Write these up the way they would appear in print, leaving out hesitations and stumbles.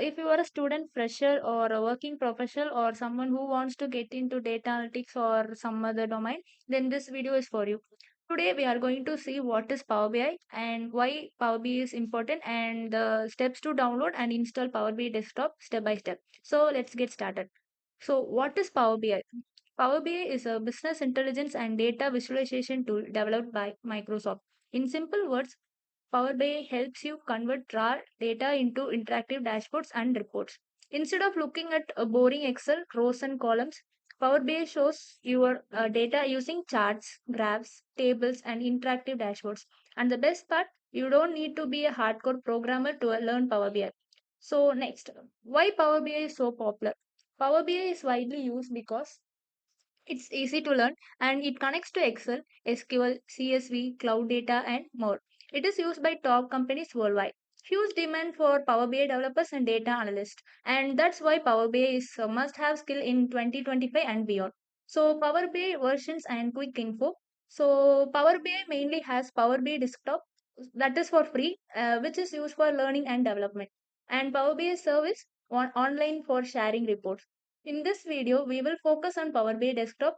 if you are a student, fresher, or a working professional, or someone who wants to get into data analytics or some other domain, then this video is for you. Today, we are going to see what is Power BI and why Power BI is important and the steps to download and install Power BI desktop step by step. So, let's get started. So, what is Power BI? Power BI is a business intelligence and data visualization tool developed by Microsoft. In simple words, Power BI helps you convert raw data into interactive dashboards and reports. Instead of looking at a boring Excel rows and columns, Power BI shows your data using charts, graphs, tables, and interactive dashboards. And the best part, you don't need to be a hardcore programmer to learn Power BI. So, next, why Power BI is so popular? Power BI is widely used because it's easy to learn and it connects to Excel, SQL, CSV, cloud data, and more. It is used by top companies worldwide. Huge demand for Power BI developers and data analysts, and that's why Power BI is a must have skill in 2025 and beyond. So, Power BI versions and quick info. So, Power BI mainly has Power BI desktop that is for free, which is used for learning and development, and Power BI service online for sharing reports. In this video, we will focus on Power BI Desktop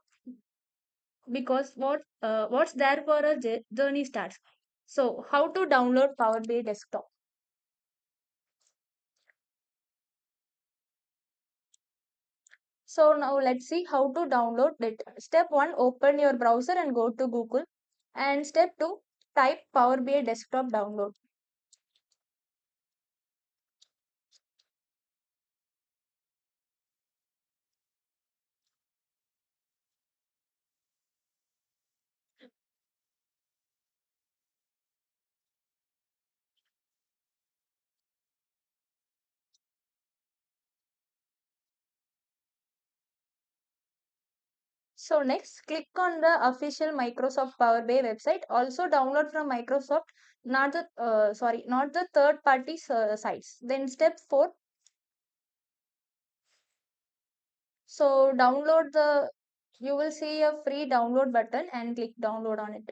because what's there for a journey starts. So, how to download Power BI Desktop? So now let's see how to download it. Step 1, open your browser and go to Google. And step 2, type Power BI Desktop download. So next, click on the official Microsoft Power BI website. Also download from Microsoft, not the third party sites. Then step 4, so download the, you will see a free download button and click download on it.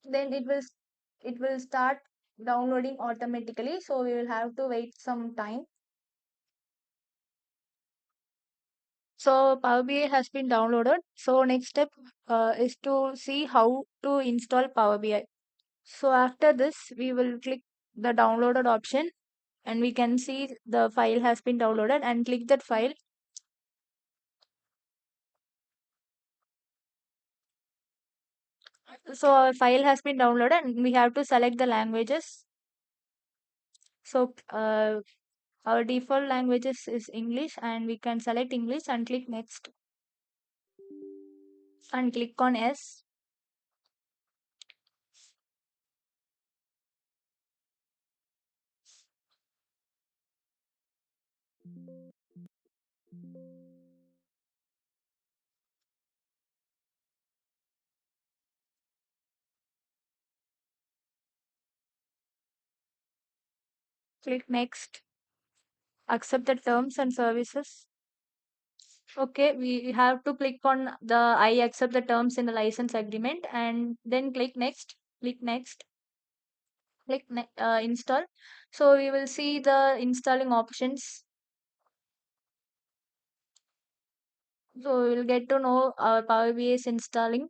Then it will start downloading automatically. So we will have to wait some time. So Power BI has been downloaded. So next step is to see how to install Power BI. So after this, we will click the downloaded option and we can see the file has been downloaded and click that file. So our file has been downloaded and we have to select the languages. So our default languages is English and we can select English and click next and click on yes. Click next. Accept the terms and services. Okay, we have to click on the I accept the terms in the license agreement and then click next. Click next. Click install. So we will see the installing options. So we will get to know our Power BI is installing.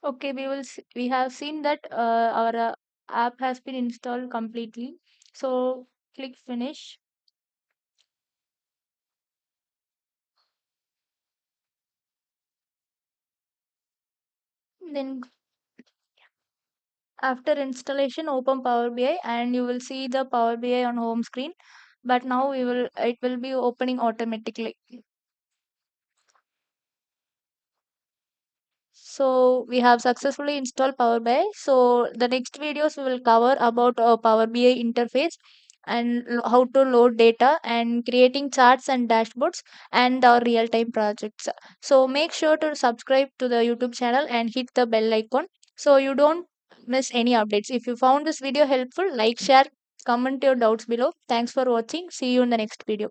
Okay, we have seen that our app has been installed completely. So click finish. Then after installation, open Power BI and you will see the Power BI on home screen. But now it will be opening automatically. So we have successfully installed Power BI. So the next videos we will cover about Power BI interface and how to load data and creating charts and dashboards and our real-time projects. So make sure to subscribe to the YouTube channel and hit the bell icon so you don't miss any updates. If you found this video helpful, like, share Comment your doubts below. Thanks for watching. See you in the next video.